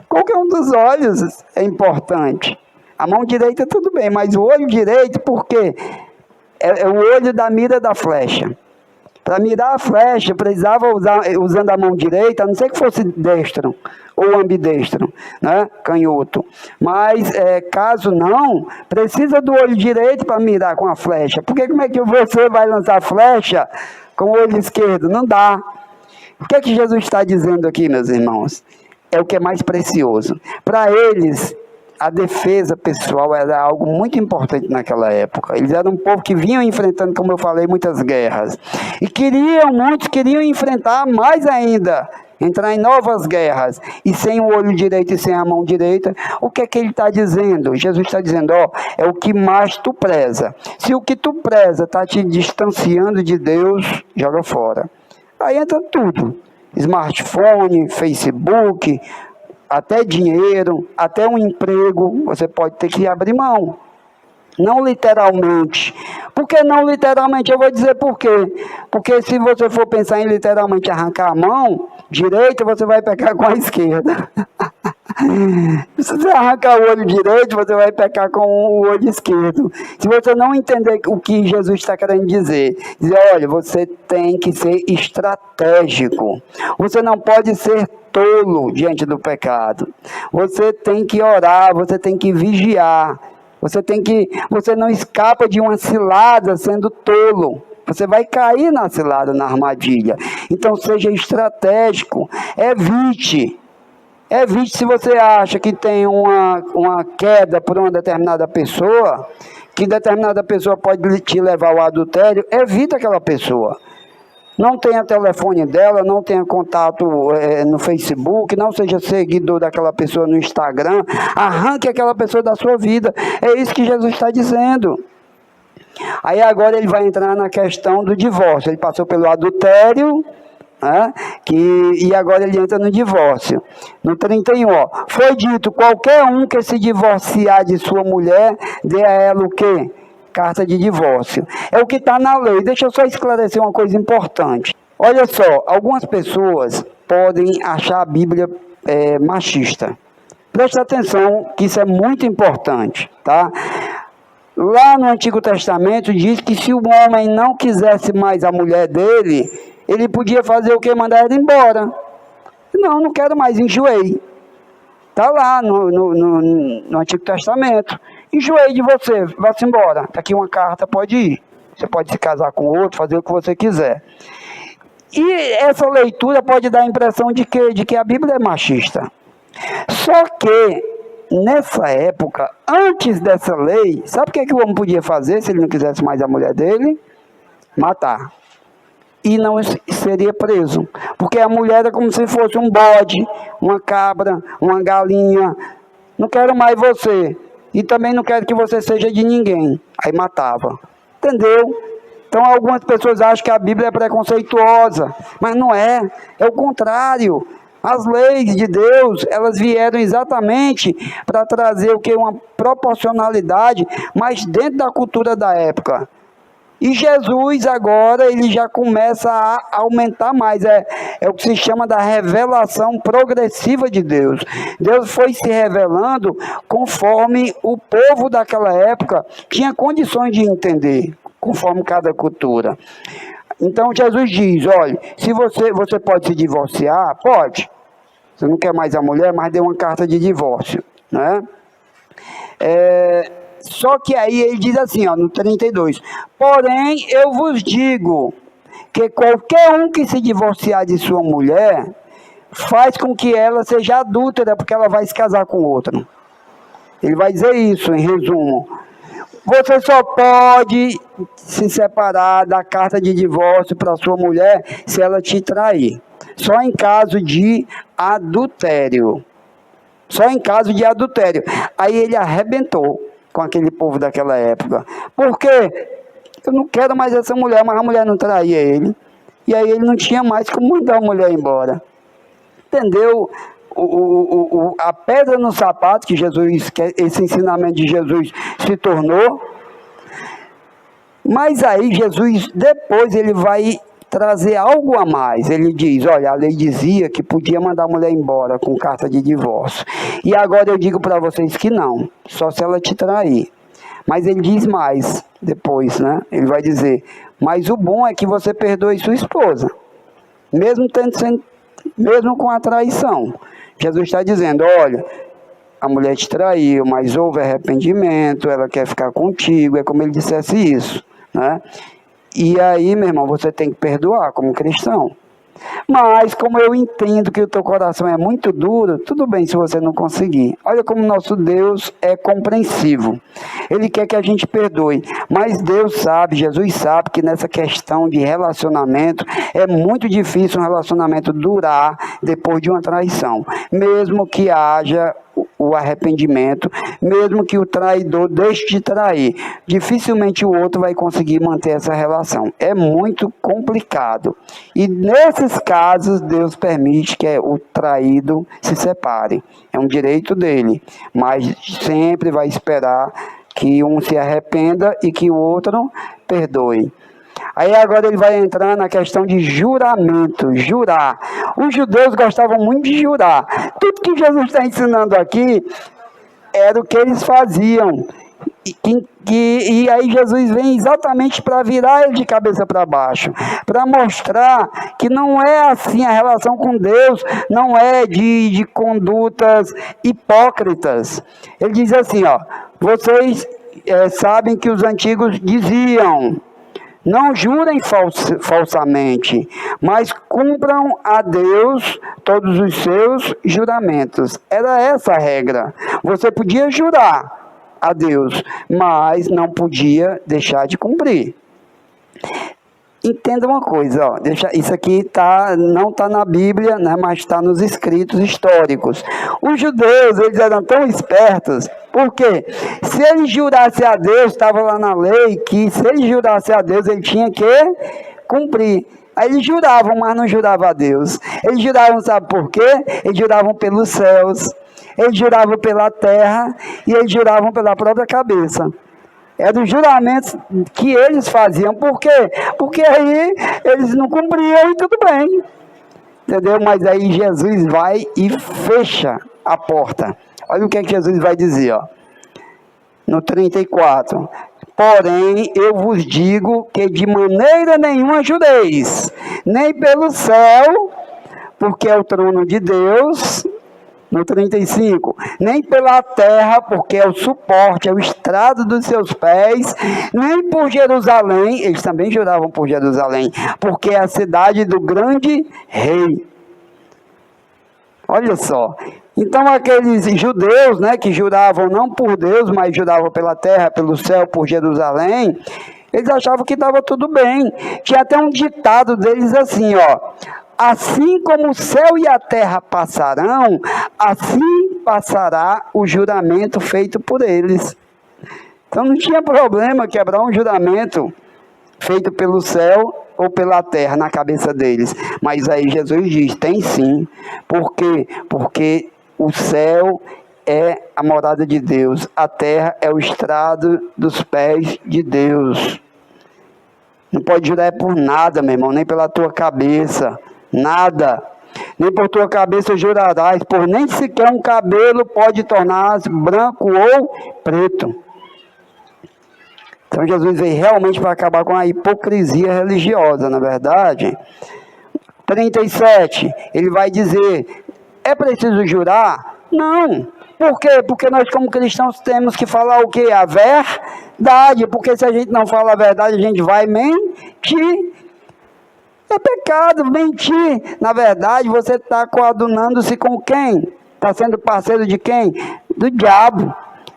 Speaker 1: Qualquer um dos olhos é importante. A mão direita tudo bem, mas o olho direito, por quê? É o olho da mira da flecha. Para mirar a flecha, precisava usando a mão direita, a não ser que fosse destro ou ambidestro, né? Canhoto. Mas, caso não, precisa do olho direito para mirar com a flecha. Porque como é que você vai lançar a flecha com o olho esquerdo? Não dá. O que é que Jesus está dizendo aqui, meus irmãos? É o que é mais precioso. Para eles, a defesa pessoal era algo muito importante naquela época. Eles eram um povo que vinham enfrentando, como eu falei, muitas guerras. E muitos queriam enfrentar mais ainda, entrar em novas guerras, e sem o olho direito e sem a mão direita. O que é que ele está dizendo? Jesus está dizendo, é o que mais tu preza. Se o que tu preza está te distanciando de Deus, joga fora. Aí entra tudo, smartphone, Facebook, até dinheiro, até um emprego, você pode ter que abrir mão. Não literalmente. Por que não literalmente? Eu vou dizer por quê. Porque se você for pensar em literalmente arrancar a mão direita, você vai pecar com a esquerda. Se você arrancar o olho direito, você vai pecar com o olho esquerdo. Se você não entender o que Jesus está querendo dizer, olha, você tem que ser estratégico. Você não pode ser tolo diante do pecado. Você tem que orar, você tem que vigiar. Você não escapa de uma cilada sendo tolo. Você vai cair na cilada, na armadilha. Então seja estratégico. Evite se você acha que tem uma queda por uma determinada pessoa, que determinada pessoa pode te levar ao adultério, evita aquela pessoa. Não tenha telefone dela, não tenha contato no Facebook, não seja seguidor daquela pessoa no Instagram, arranque aquela pessoa da sua vida. É isso que Jesus está dizendo. Aí agora ele vai entrar na questão do divórcio. Ele passou pelo adultério, e agora ele entra no divórcio. No 31, foi dito, qualquer um que se divorciar de sua mulher, dê a ela o quê? Carta de divórcio. É o que está na lei. Deixa eu só esclarecer uma coisa importante. Olha só, algumas pessoas podem achar a Bíblia machista. Preste atenção que isso é muito importante, tá? Lá no Antigo Testamento diz que se o homem não quisesse mais a mulher dele, ele podia fazer o quê? Mandar ela embora. Não quero mais, enjoei. Está lá no Antigo Testamento. Enjoei de você, vá-se embora. Está aqui uma carta, pode ir. Você pode se casar com outro, fazer o que você quiser. E essa leitura pode dar a impressão de que a Bíblia é machista. Só que, nessa época, antes dessa lei, sabe o que o homem podia fazer se ele não quisesse mais a mulher dele? Matar. E não seria preso. Porque a mulher era como se fosse um bode, uma cabra, uma galinha. Não quero mais você. E também não quero que você seja de ninguém. Aí matava. Entendeu? Então algumas pessoas acham que a Bíblia é preconceituosa. Mas não é. É o contrário. As leis de Deus, elas vieram exatamente para trazer o que? Uma proporcionalidade, mas dentro da cultura da época. E Jesus agora, ele já começa a aumentar mais, é o que se chama da revelação progressiva de Deus. Deus foi se revelando conforme o povo daquela época tinha condições de entender, conforme cada cultura. Então Jesus diz, olha, se você pode se divorciar, pode. Você não quer mais a mulher, mas dê uma carta de divórcio, né? Só que aí ele diz assim, no 32, porém eu vos digo que qualquer um que se divorciar de sua mulher, faz com que ela seja adúltera, porque ela vai se casar com outro. Ele vai dizer isso, em resumo. Você só pode se separar da carta de divórcio para sua mulher se ela te trair. Só em caso de adultério. Só em caso de adultério. Aí ele arrebentou com aquele povo daquela época. Por quê? Eu não quero mais essa mulher, mas a mulher não traía ele. E aí ele não tinha mais como mandar a mulher embora. Entendeu? A pedra no sapato que Jesus, que esse ensinamento de Jesus se tornou. Mas aí Jesus, depois ele vai trazer algo a mais. Ele diz, olha, a lei dizia que podia mandar a mulher embora com carta de divórcio. E agora eu digo para vocês que não, só se ela te trair. Mas ele diz mais depois, né? Ele vai dizer, mas o bom é que você perdoe sua esposa, mesmo com a traição. Jesus está dizendo, olha, a mulher te traiu, mas houve arrependimento, ela quer ficar contigo, é como ele dissesse isso, né? E aí, meu irmão, você tem que perdoar como cristão. Mas como eu entendo que o teu coração é muito duro, tudo bem se você não conseguir. Olha como nosso Deus é compreensivo. Ele quer que a gente perdoe. Mas Deus sabe, Jesus sabe que nessa questão de relacionamento, é muito difícil um relacionamento durar depois de uma traição. Mesmo que haja o arrependimento, mesmo que o traidor deixe de trair, dificilmente o outro vai conseguir manter essa relação. É muito complicado. E nesses casos, Deus permite que o traído se separe. É um direito dele, mas sempre vai esperar que um se arrependa e que o outro perdoe. Aí agora ele vai entrar na questão de juramento, jurar. Os judeus gostavam muito de jurar. Tudo que Jesus está ensinando aqui era o que eles faziam. E aí Jesus vem exatamente para virar ele de cabeça para baixo, para mostrar que não é assim a relação com Deus, não é de condutas hipócritas. Ele diz assim, ó, vocês sabem que os antigos diziam: não jurem falsamente, mas cumpram a Deus todos os seus juramentos. Era essa a regra. Você podia jurar a Deus, mas não podia deixar de cumprir. Entenda uma coisa, ó, isso aqui não está na Bíblia, né, mas está nos escritos históricos. Os judeus, eles eram tão espertos, porque se ele jurasse a Deus, estava lá na lei, que se ele jurasse a Deus, ele tinha que cumprir. Aí eles juravam, mas não juravam a Deus. Eles juravam, sabe por quê? Eles juravam pelos céus, eles juravam pela terra, e eles juravam pela própria cabeça. Eram os juramentos que eles faziam. Por quê? Porque aí eles não cumpriam e tudo bem. Entendeu? Mas aí Jesus vai e fecha a porta. Olha o que é que Jesus vai dizer, ó. No 34. Porém, eu vos digo que de maneira nenhuma jureis, nem pelo céu, porque é o trono de Deus. No 35, nem pela terra, porque é o suporte, é o estrado dos seus pés, nem por Jerusalém, eles também juravam por Jerusalém, porque é a cidade do grande rei. Olha só, então aqueles judeus, né, que juravam não por Deus, mas juravam pela terra, pelo céu, por Jerusalém, eles achavam que estava tudo bem. Tinha até um ditado deles assim, ó: assim como o céu e a terra passarão, assim passará o juramento feito por eles. Então não tinha problema quebrar um juramento feito pelo céu ou pela terra na cabeça deles. Mas aí Jesus diz, tem sim. Por quê? Porque o céu é a morada de Deus, a terra é o estrado dos pés de Deus. Não pode jurar por nada, meu irmão, nem pela tua cabeça. Nada, nem por tua cabeça jurarás, por nem sequer um cabelo pode tornar-se branco ou preto. Então Jesus veio realmente para acabar com a hipocrisia religiosa, na verdade. 37, ele vai dizer, é preciso jurar? Não. Por quê? Porque nós como cristãos temos que falar o quê? A verdade, porque se a gente não fala a verdade, a gente vai mentir. É pecado mentir. Na verdade, você está coadunando-se com quem? Está sendo parceiro de quem? Do diabo.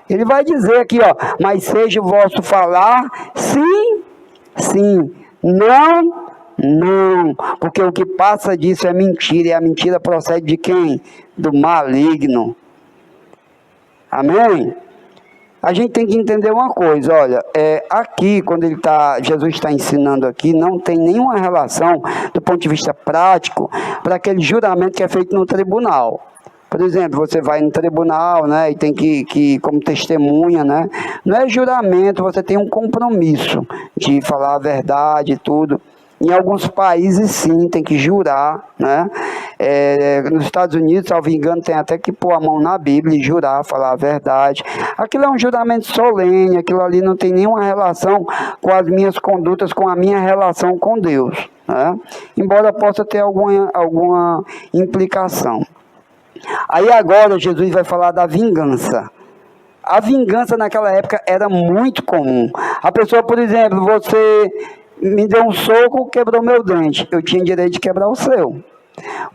Speaker 1: Ele vai dizer aqui, ó, mas seja o vosso falar sim, sim, não, não. Porque o que passa disso é mentira, e a mentira procede de quem? Do maligno. Amém? A gente tem que entender uma coisa, olha, aqui, quando Jesus está ensinando aqui, não tem nenhuma relação, do ponto de vista prático, para aquele juramento que é feito no tribunal. Por exemplo, você vai no tribunal, né, e tem que como testemunha, né, não é juramento, você tem um compromisso de falar a verdade e tudo. Em alguns países, sim, tem que jurar, né? Nos Estados Unidos, salvo engano, tem até que pôr a mão na Bíblia e jurar, falar a verdade. Aquilo é um juramento solene, aquilo ali não tem nenhuma relação com as minhas condutas, com a minha relação com Deus, né? Embora possa ter alguma implicação. Aí agora, Jesus vai falar da vingança. A vingança naquela época era muito comum. A pessoa, por exemplo, você me deu um soco, quebrou meu dente. Eu tinha direito de quebrar o seu.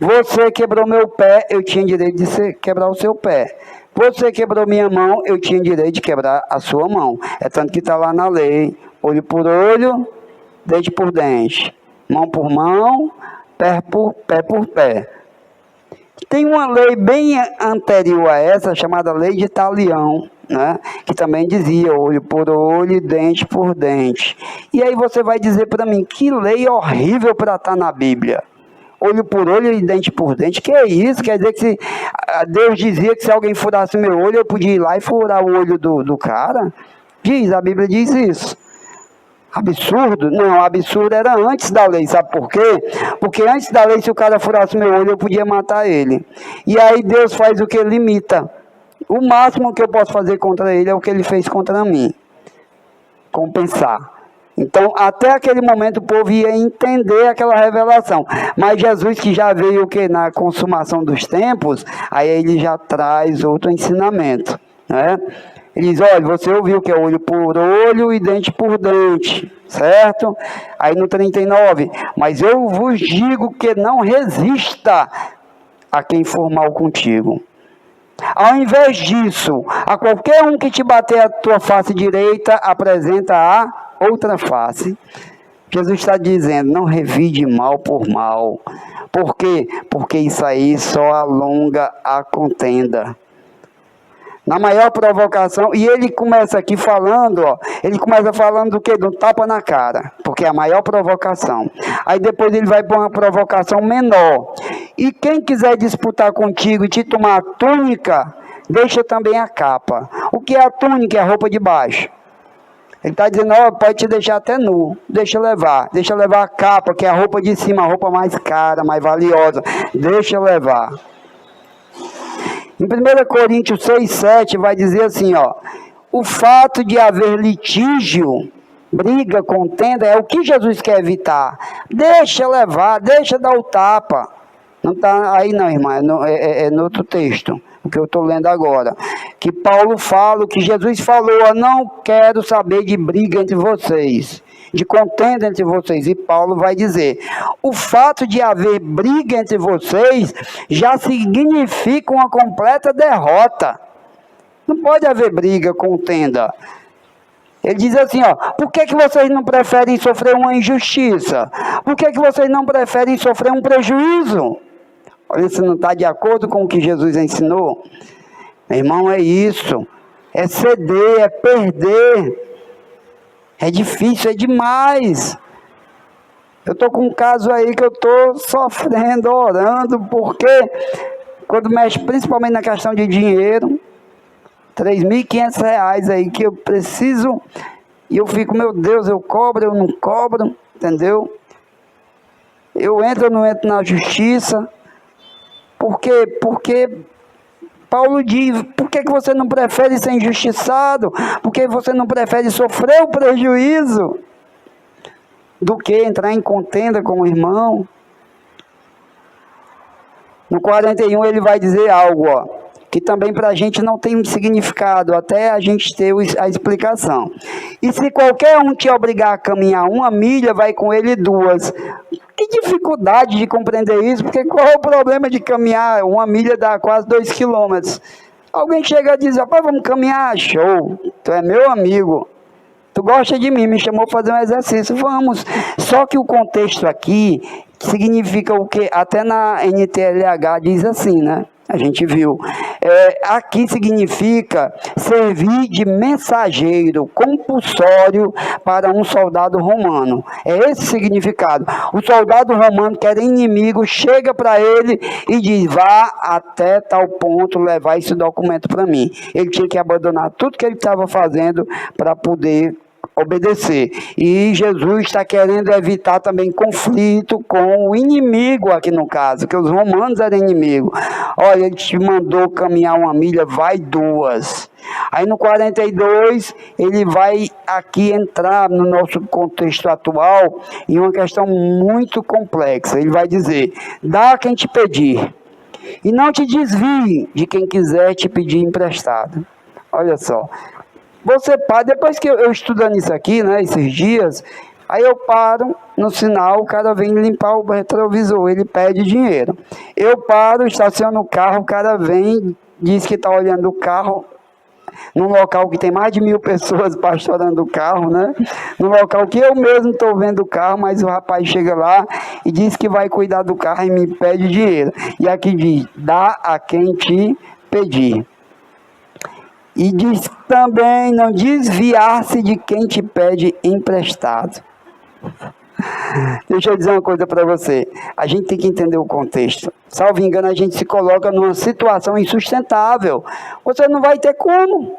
Speaker 1: Você quebrou meu pé, eu tinha direito de quebrar o seu pé. Você quebrou minha mão, eu tinha direito de quebrar a sua mão. É tanto que está lá na lei, olho por olho, dente por dente, mão por mão, pé por pé. Tem uma lei bem anterior a essa, chamada Lei de Talião, né? Que também dizia olho por olho, dente por dente. E aí você vai dizer para mim, que lei horrível para estar na Bíblia. Olho por olho e dente por dente, que é isso? Quer dizer que se Deus dizia que se alguém furasse meu olho, eu podia ir lá e furar o olho do cara? A Bíblia diz isso. Absurdo? Não, absurdo era antes da lei, sabe por quê? Porque antes da lei, se o cara furasse meu olho, eu podia matar ele. E aí Deus faz o que? Limita. O máximo que eu posso fazer contra ele é o que ele fez contra mim. Compensar. Então, até aquele momento, o povo ia entender aquela revelação. Mas Jesus, que já veio o quê? Na consumação dos tempos, aí ele já traz outro ensinamento, né? Ele diz, olha, você ouviu que é olho por olho e dente por dente, certo? Aí no 39, mas eu vos digo que não resista a quem for mal contigo. Ao invés disso, a qualquer um que te bater a tua face direita, apresenta a outra face. Jesus está dizendo, não revide mal por mal. Por quê? Porque isso aí só alonga a contenda. Na maior provocação, e ele começa aqui falando, ele começa falando do quê? Do tapa na cara, porque é a maior provocação. Aí depois ele vai para uma provocação menor. E quem quiser disputar contigo e te tomar a túnica, deixa também a capa. O que é a túnica? É a roupa de baixo. Ele está dizendo, pode te deixar até nu, deixa levar a capa, que é a roupa de cima, a roupa mais cara, mais valiosa, deixa levar. Em 1 Coríntios 6,7 vai dizer assim, o fato de haver litígio, briga, contenda, é o que Jesus quer evitar. Deixa levar, deixa dar o tapa. Não está aí não, irmã, é no outro texto, o que eu estou lendo agora. Que Paulo fala, que Jesus falou, não quero saber de briga entre vocês, de contenda entre vocês. E Paulo vai dizer, o fato de haver briga entre vocês já significa uma completa derrota. Não pode haver briga, contenda. Ele diz assim, por que vocês não preferem sofrer uma injustiça? Por que vocês não preferem sofrer um prejuízo? Olha, se não está de acordo com o que Jesus ensinou. Meu irmão, é isso. É ceder, é perder. É difícil, é demais. Eu estou com um caso aí que eu estou sofrendo, orando, porque quando mexe principalmente na questão de dinheiro, R$3.500 aí que eu preciso, e eu fico, meu Deus, eu cobro, eu não cobro, entendeu? Eu entro ou não entro na justiça, porque Paulo diz, por que você não prefere ser injustiçado? Por que você não prefere sofrer o prejuízo do que entrar em contenda com o irmão? No 41 ele vai dizer algo, que também para a gente não tem significado, até a gente ter a explicação. E se qualquer um te obrigar a caminhar 1 milha, vai com ele 2. Que dificuldade de compreender isso, porque qual é o problema de caminhar 1 milha, dá quase 2 quilômetros. Alguém chega e diz, rapaz, vamos caminhar, show, tu é meu amigo, tu gosta de mim, me chamou para fazer um exercício, vamos. Só que o contexto aqui significa o que? Até na NTLH diz assim, né? A gente viu. Aqui significa servir de mensageiro compulsório para um soldado romano. É esse o significado. O soldado romano, que era inimigo, chega para ele e diz, vá até tal ponto levar esse documento para mim. Ele tinha que abandonar tudo que ele estava fazendo para poder obedecer. E Jesus está querendo evitar também conflito com o inimigo aqui no caso, que os romanos eram inimigos. Olha, ele te mandou caminhar 1 milha, vai 2. Aí no 42, ele vai aqui entrar no nosso contexto atual em uma questão muito complexa. Ele vai dizer, dá a quem te pedir, e não te desvie de quem quiser te pedir emprestado. Olha só. Você, pai, depois que eu estudando isso aqui, né, esses dias, Aí eu paro no sinal, o cara vem limpar o retrovisor, ele pede dinheiro. Eu paro, estaciono o carro, o cara vem, diz que está olhando o carro, num local que tem mais de 1.000 pessoas pastorando o carro, né? Num local que eu mesmo estou vendo o carro, mas o rapaz chega lá e diz que vai cuidar do carro e me pede dinheiro. E aqui diz, dá a quem te pedir. E diz também, não desviar-se de quem te pede emprestado. Deixa eu dizer uma coisa para você. A gente tem que entender o contexto. Salvo engano, a gente se coloca numa situação insustentável. Você não vai ter como.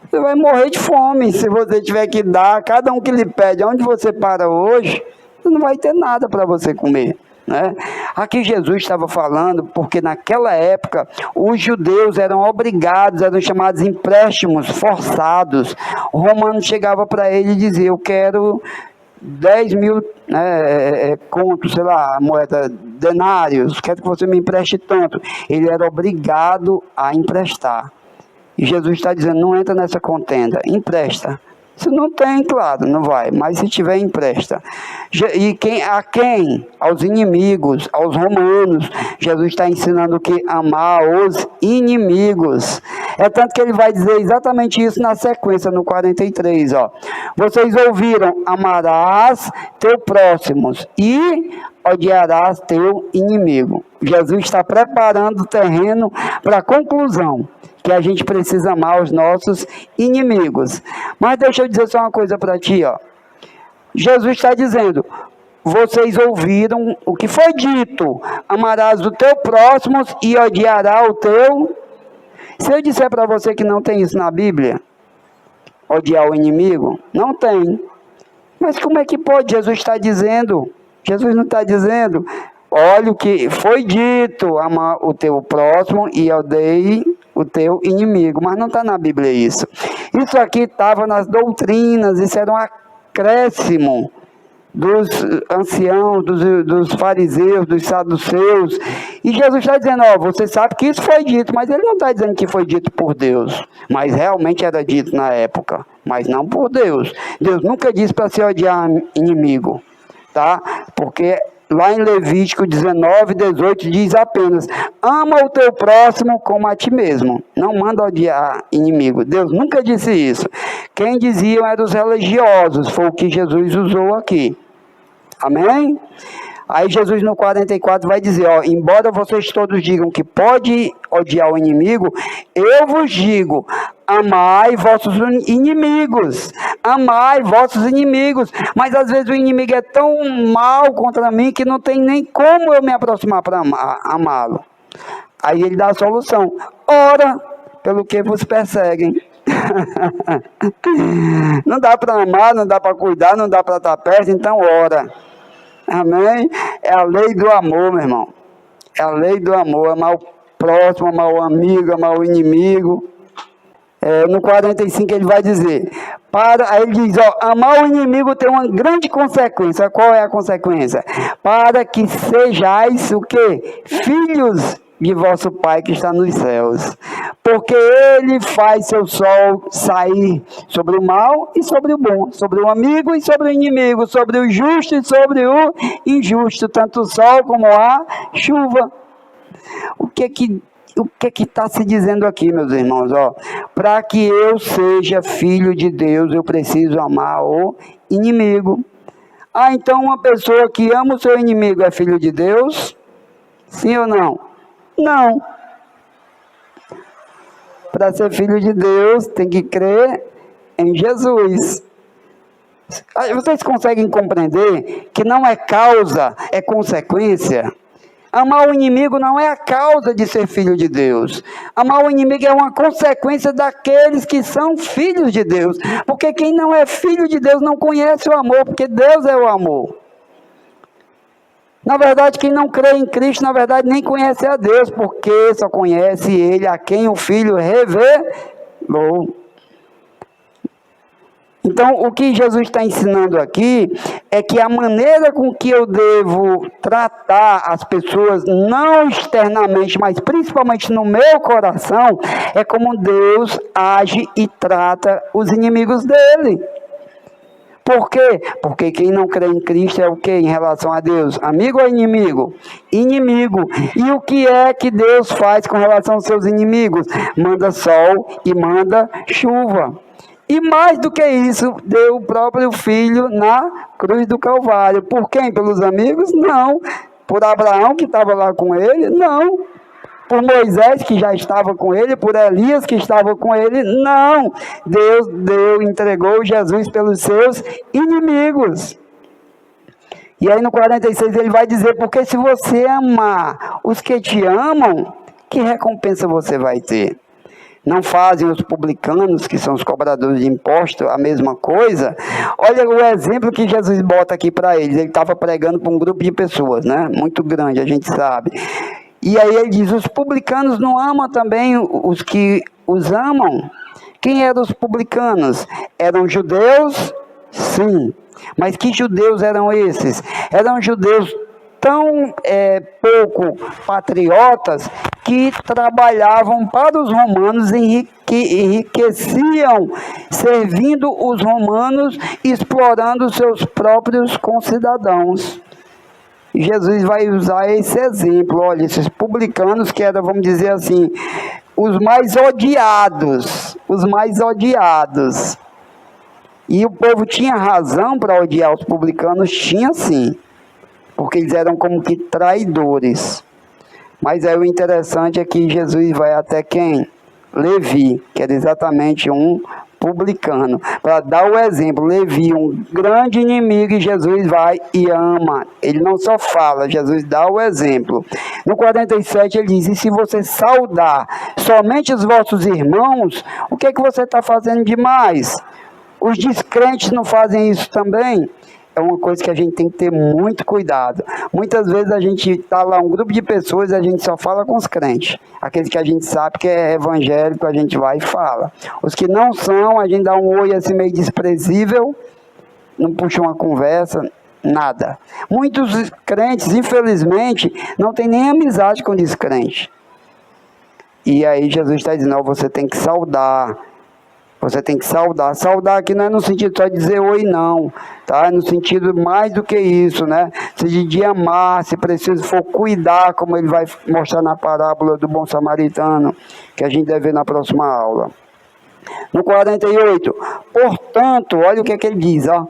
Speaker 1: Você vai morrer de fome se você tiver que dar. Cada um que lhe pede, onde você para hoje, você não vai ter nada para você comer. Né? Aqui Jesus estava falando porque naquela época os judeus eram obrigados, eram chamados empréstimos forçados. O romano chegava para ele e dizia, eu quero 10.000 contos, sei lá, moeda, denários, quero que você me empreste tanto. Ele era obrigado a emprestar. E Jesus está dizendo, não entra nessa contenda, empresta. Se não tem, claro, não vai, mas se tiver, empresta. E a quem? Aos inimigos, aos romanos. Jesus está ensinando o que? Amar os inimigos. É tanto que ele vai dizer exatamente isso na sequência, no 43, ó. Vocês ouviram, amarás teu próximo e odiarás teu inimigo. Jesus está preparando o terreno para a conclusão, que a gente precisa amar os nossos inimigos. Mas deixa eu dizer só uma coisa para ti, ó. Jesus está dizendo, vocês ouviram o que foi dito, amarás o teu próximo e odiará o teu. Se eu disser para você que não tem isso na Bíblia, odiar o inimigo, não tem. Mas como é que pode? Jesus está dizendo, Jesus não está dizendo, olha o que foi dito, amar o teu próximo e odeie o teu inimigo, mas não está na Bíblia isso. Isso aqui estava nas doutrinas, isso era um acréscimo dos anciãos, dos fariseus, dos saduceus, e Jesus está dizendo, ó, você sabe que isso foi dito, mas ele não está dizendo que foi dito por Deus, mas realmente era dito na época, mas não por Deus. Deus nunca disse para se odiar inimigo, tá? Porque lá em Levítico 19, 18 diz apenas, ama o teu próximo como a ti mesmo. Não manda odiar inimigo. Deus nunca disse isso. Quem diziam eram os religiosos, foi o que Jesus usou aqui. Amém? Aí Jesus no 44 vai dizer, ó, embora vocês todos digam que pode odiar o inimigo, eu vos digo, amai vossos inimigos, amai vossos inimigos, mas às vezes o inimigo é tão mal contra mim que não tem nem como eu me aproximar para amá-lo. Aí ele dá a solução, ora pelo que vos perseguem. Não dá para amar, não dá para cuidar, não dá para estar perto, então ora. Amém? É a lei do amor, meu irmão. É a lei do amor, amar o próximo, amar o amigo, amar o inimigo. No 45 ele vai dizer, aí ele diz, ó, amar o inimigo tem uma grande consequência. Qual é a consequência? Para que sejais o quê? Filhos de vosso Pai que está nos céus. Porque ele faz seu sol sair sobre o mal e sobre o bom, sobre o amigo e sobre o inimigo, sobre o justo e sobre o injusto, tanto o sol como a chuva. O que que está se dizendo aqui, meus irmãos? Para que eu seja filho de Deus, eu preciso amar o inimigo. Então uma pessoa que ama o seu inimigo é filho de Deus? Sim ou não? Não. Para ser filho de Deus, tem que crer em Jesus. Vocês conseguem compreender que não é causa, é consequência? Amar o inimigo não é a causa de ser filho de Deus. Amar o inimigo é uma consequência daqueles que são filhos de Deus. Porque quem não é filho de Deus não conhece o amor, porque Deus é o amor. Na verdade, quem não crê em Cristo, na verdade, nem conhece a Deus, porque só conhece Ele a quem o Filho revelou. Então, o que Jesus está ensinando aqui é que a maneira com que eu devo tratar as pessoas, não externamente, mas principalmente no meu coração, é como Deus age e trata os inimigos dele. Por quê? Porque quem não crê em Cristo é o quê em relação a Deus? Amigo ou inimigo? Inimigo. E o que é que Deus faz com relação aos seus inimigos? Manda sol e manda chuva. E mais do que isso, deu o próprio Filho na cruz do Calvário. Por quem? Pelos amigos? Não. Por Abraão, que estava lá com ele? Não. Por Moisés, que já estava com ele? Por Elias, que estava com ele? Não. Deus entregou Jesus pelos seus inimigos. E aí no 46 ele vai dizer, porque se você amar os que te amam, que recompensa você vai ter? Não fazem os publicanos, que são os cobradores de impostos, a mesma coisa? Olha o exemplo que Jesus bota aqui para eles. Ele estava pregando para um grupo de pessoas, né? Muito grande, a gente sabe. E aí ele diz, os publicanos não amam também os que os amam? Quem eram os publicanos? Eram judeus? Sim. Mas que judeus eram esses? Eram judeus tão pouco patriotas que trabalhavam para os romanos, enriqueciam servindo os romanos, explorando seus próprios concidadãos. E Jesus vai usar esse exemplo. Olha, esses publicanos que eram, vamos dizer assim, os mais odiados. E o povo tinha razão para odiar os publicanos? Tinha sim. Porque eles eram como que traidores. Mas aí o interessante é que Jesus vai até quem? Levi, que era exatamente um publicano. Para dar o exemplo, Levi, um grande inimigo, e Jesus vai e ama. Ele não só fala, Jesus dá o exemplo. No 47 ele diz, e se você saudar somente os vossos irmãos, o que é que você está fazendo demais? Os descrentes não fazem isso também? É uma coisa que a gente tem que ter muito cuidado. Muitas vezes a gente está lá, um grupo de pessoas, e a gente só fala com os crentes. Aqueles que a gente sabe que é evangélico, a gente vai e fala. Os que não são, a gente dá um oi assim meio desprezível, não puxa uma conversa, nada. Muitos crentes, infelizmente, não tem nem amizade com descrente. E aí Jesus está dizendo, não, você tem que saudar. Você tem que saudar. Saudar aqui não é no sentido só de dizer oi, não. Tá? É no sentido mais do que isso, né? Se de amar, se preciso for cuidar, como ele vai mostrar na parábola do bom samaritano, que a gente deve ver na próxima aula. No 48, portanto, olha o que ele diz, ó.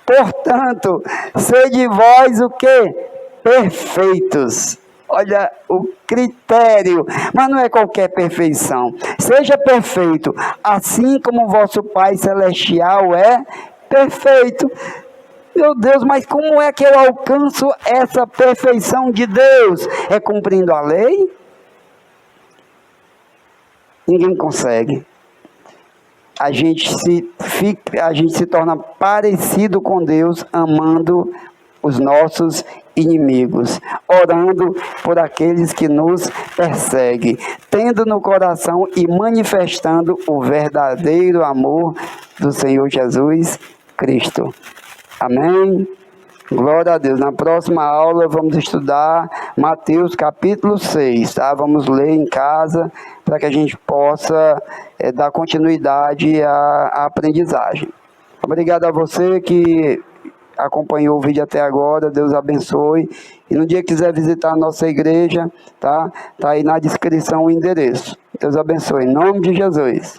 Speaker 1: Portanto, sede vós o quê? Perfeitos. Olha o critério, mas não é qualquer perfeição. Seja perfeito, assim como o vosso Pai Celestial é perfeito. Meu Deus, mas como é que eu alcanço essa perfeição de Deus? É cumprindo a lei? Ninguém consegue. A gente se torna parecido com Deus, amando os nossos inimigos, orando por aqueles que nos perseguem, tendo no coração e manifestando o verdadeiro amor do Senhor Jesus Cristo. Amém? Glória a Deus. Na próxima aula vamos estudar Mateus capítulo 6, tá? Vamos ler em casa para que a gente possa dar continuidade à aprendizagem. Obrigado a você que acompanhou o vídeo até agora, Deus abençoe. E no dia que quiser visitar a nossa igreja, tá aí na descrição o endereço. Deus abençoe, em nome de Jesus.